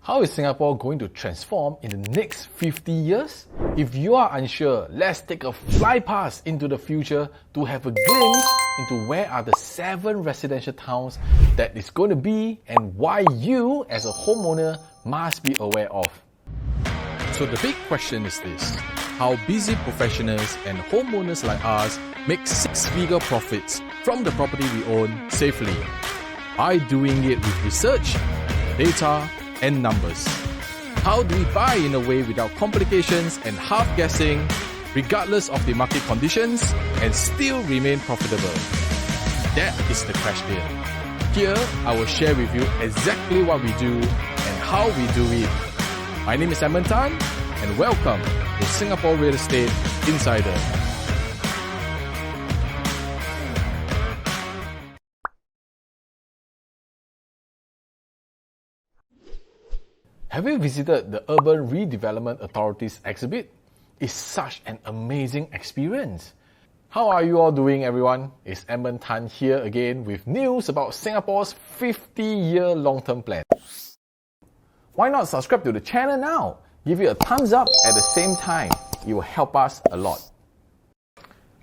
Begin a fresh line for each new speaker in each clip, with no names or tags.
How is Singapore going to transform in the next 50 years? If you are unsure, let's take a fly pass into the future to have a glimpse into where are the 7 residential towns that is going to be and why you as a homeowner must be aware of.
So the big question is this: how busy professionals and homeowners like us make 6-figure profits from the property we own safely by doing it with research, data, and numbers. How do we buy in a way without complications and half guessing, regardless of the market conditions, and still remain profitable? That is the question. Here, I will share with you exactly what we do and how we do it. My name is Edmund and welcome to Singapore Real Estate Insider.
Have you visited the Urban Redevelopment Authority's exhibit? It's such an amazing experience. How are you all doing, everyone? It's Edmund Tan here again with news about Singapore's 50-year long-term plan. Why not subscribe to the channel now? Give it a thumbs up at the same time. It will help us a lot.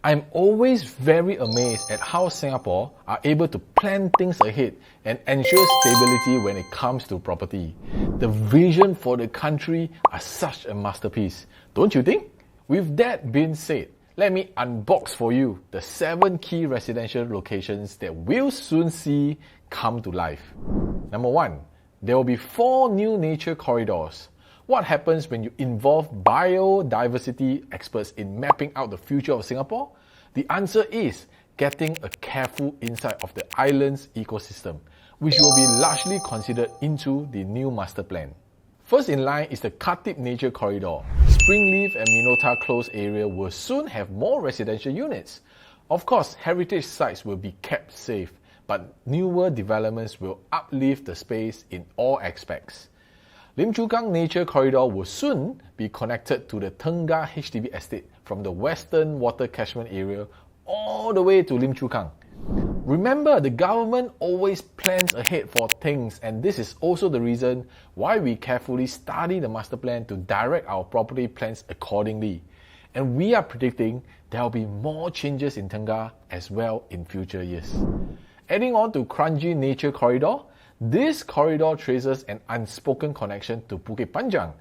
I'm always very amazed at how Singapore are able to plan things ahead and ensure stability when it comes to property. The vision for the country are such a masterpiece, don't you think? With that being said, let me unbox for you the 7 key residential locations that we'll soon see come to life. Number 1, there will be 4 new nature corridors. What happens when you involve biodiversity experts in mapping out the future of Singapore? The answer is getting a careful insight of the island's ecosystem, which will be largely considered into the new master plan. First in line is the Khatib Nature Corridor. Springleaf and Minotaur Close area will soon have more residential units. Of course, heritage sites will be kept safe, but newer developments will uplift the space in all aspects. Lim Chu Kang Nature Corridor will soon be connected to the Tengah HDB estate from the Western Water Catchment Area all the way to Lim Chu Kang. Remember, the government always plans ahead for things, and this is also the reason why we carefully study the master plan to direct our property plans accordingly. And we are predicting there will be more changes in Tengah as well in future years. Adding on to Kranji Nature Corridor, this corridor traces an unspoken connection to Bukit Panjang.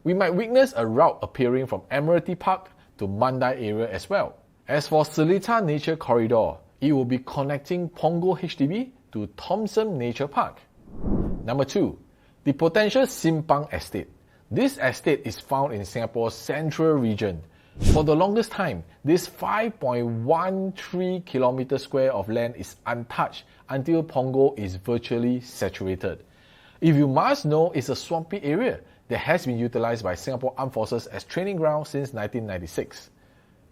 We might witness a route appearing from Admiralty Park to Mandai area as well. As for Seletar Nature Corridor, it will be connecting Punggol HDB to Thomson Nature Park. Number 2, the potential Simpang estate. This estate is found in Singapore's central region. For the longest time, this 5.13 km square of land is untouched until Punggol is virtually saturated. If you must know, it's a swampy area that has been utilized by Singapore Armed Forces as training ground since 1996.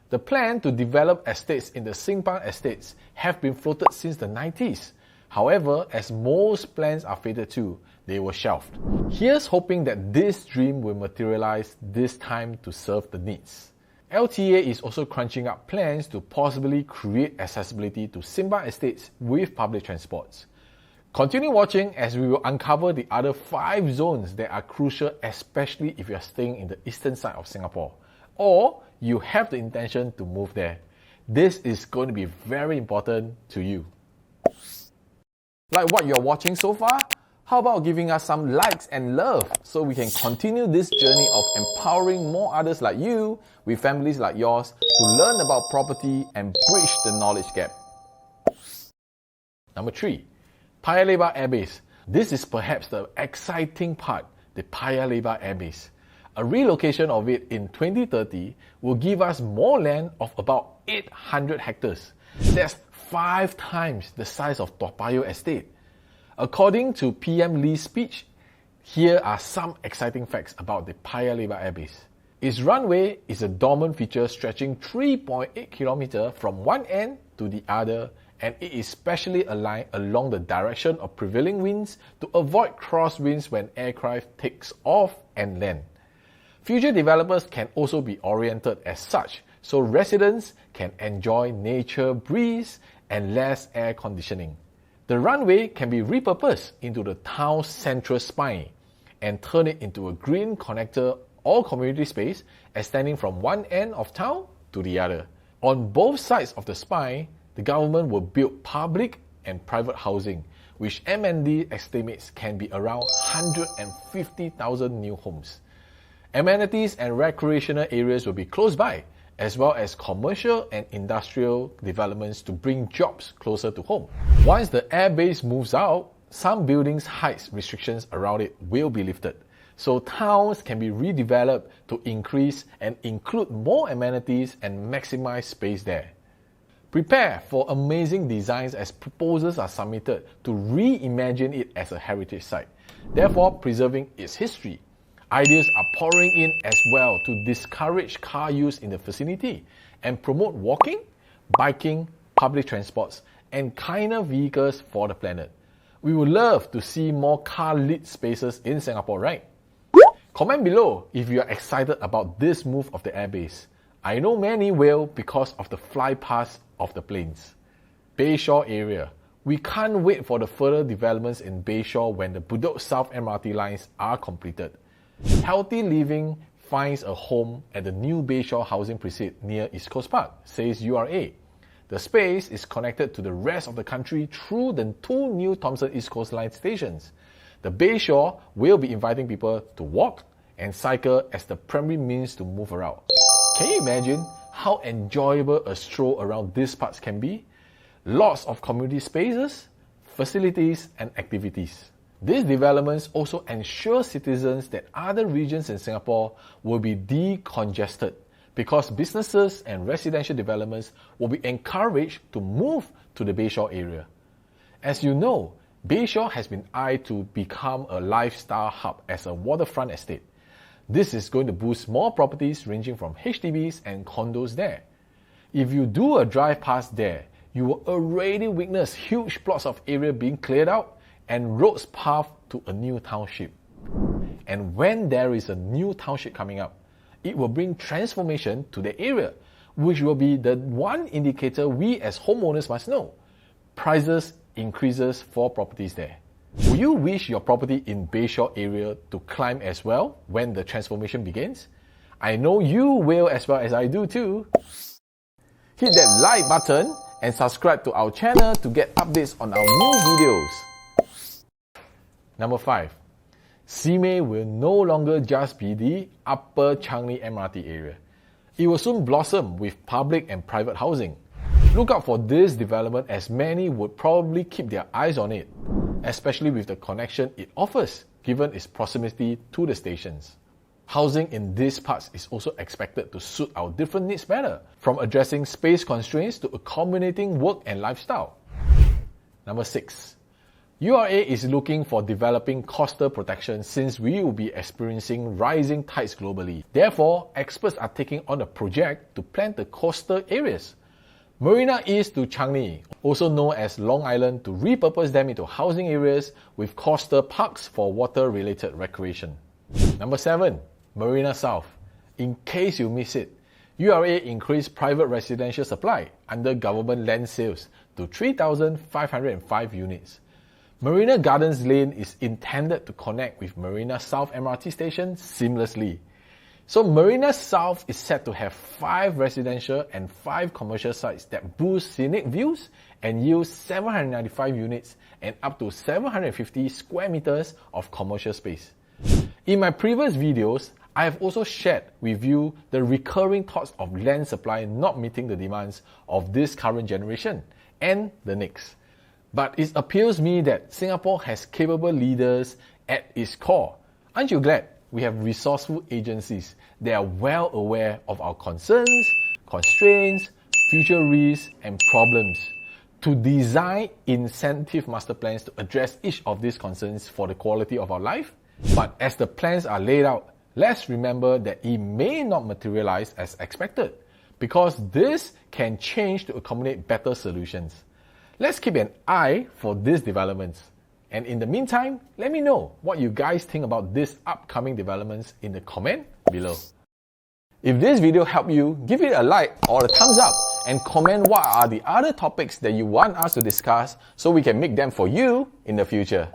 The plan to develop estates in the Simpang estates have been floated since the 90s. However, as most plans are faded too, they were shelved. Here's hoping that this dream will materialize this time to serve the needs. LTA is also crunching up plans to possibly create accessibility to Simpang estates with public transports. Continue watching as we will uncover the other 5 zones that are crucial, especially if you are staying in the eastern side of Singapore, or you have the intention to move there. This is going to be very important to you. Like what you're watching so far? How about giving us some likes and love so we can continue this journey of empowering more others like you with families like yours to learn about property and bridge the knowledge gap. Number 3, Paya Lebar Airbase. This is perhaps the exciting part, the Paya Lebar Airbase. A relocation of it in 2030 will give us more land of about 800 hectares. That's 5 times the size of Toa Payoh estate. According to PM Lee's speech, here are some exciting facts about the Paya Lebar Airbase. Its runway is a dormant feature stretching 3.8 km from one end to the other, and it is specially aligned along the direction of prevailing winds to avoid crosswinds when aircraft takes off and land. Future developers can also be oriented as such, so residents can enjoy nature breeze and less air conditioning. The runway can be repurposed into the town's central spine. and turn it into a green connector or community space extending from one end of town to the other. On both sides of the spine, the government will build public and private housing, which M&D estimates can be around 150,000 new homes. Amenities and recreational areas will be close by, as well as commercial and industrial developments to bring jobs closer to home. Once the airbase moves out, some buildings' height restrictions around it will be lifted, so towns can be redeveloped to increase and include more amenities and maximize space there. Prepare for amazing designs as proposals are submitted to reimagine it as a heritage site, therefore preserving its history. Ideas are pouring in as well to discourage car use in the vicinity and promote walking, biking, public transports, and kinder vehicles for the planet. We would love to see more car-lit spaces in Singapore, right? Comment below if you are excited about this move of the airbase. I know many will because of the fly past of the planes. Bayshore Area. We can't wait for the further developments in Bayshore when the Bedok South MRT lines are completed. Healthy living finds a home at the new Bayshore housing precinct near East Coast Park, says URA. The space is connected to the rest of the country through the 2 new Thomson East Coast Line stations. The Bayshore will be inviting people to walk and cycle as the primary means to move around. Can you imagine how enjoyable a stroll around these parts can be? Lots of community spaces, facilities, and activities. These developments also ensure citizens that other regions in Singapore will be decongested because businesses and residential developments will be encouraged to move to the Bayshore area. As you know, Bayshore has been eyed to become a lifestyle hub as a waterfront estate. This is going to boost more properties ranging from HDBs and condos there. If you do a drive past there, you will already witness huge plots of area being cleared out and roads paved to a new township. And when there is a new township coming up, it will bring transformation to the area, which will be the one indicator we as homeowners must know. Prices increases for properties there. Will you wish your property in Bayshore area to climb as well when the transformation begins? I know you will as well as I do too. Hit that like button and subscribe to our channel to get updates on our new videos. Number 5. Simei will no longer just be the Upper Changi MRT area. It will soon blossom with public and private housing. Look out for this development as many would probably keep their eyes on it, especially with the connection it offers given its proximity to the stations. Housing in these parts is also expected to suit our different needs better, from addressing space constraints to accommodating work and lifestyle. Number 6. URA is looking for developing coastal protection since we will be experiencing rising tides globally. Therefore, experts are taking on a project to plan the coastal areas. Marina East to Changi, also known as Long Island, to repurpose them into housing areas with coastal parks for water-related recreation. Number 7. Marina South. In case you miss it, URA increased private residential supply under government land sales to 3,505 units. Marina Gardens Lane is intended to connect with Marina South MRT station seamlessly. So Marina South is set to have 5 residential and 5 commercial sites that boost scenic views and yield 795 units and up to 750 square meters of commercial space. In my previous videos, I have also shared with you the recurring thoughts of land supply not meeting the demands of this current generation and the next. But it appeals me that Singapore has capable leaders at its core. Aren't you glad we have resourceful agencies that are well aware of our concerns, constraints, future risks, and problems to design incentive master plans to address each of these concerns for the quality of our life? But as the plans are laid out, let's remember that it may not materialize as expected because this can change to accommodate better solutions. Let's keep an eye for these developments. And in the meantime, let me know what you guys think about these upcoming developments in the comment below. If this video helped you, give it a like or a thumbs up and comment what are the other topics that you want us to discuss so we can make them for you in the future.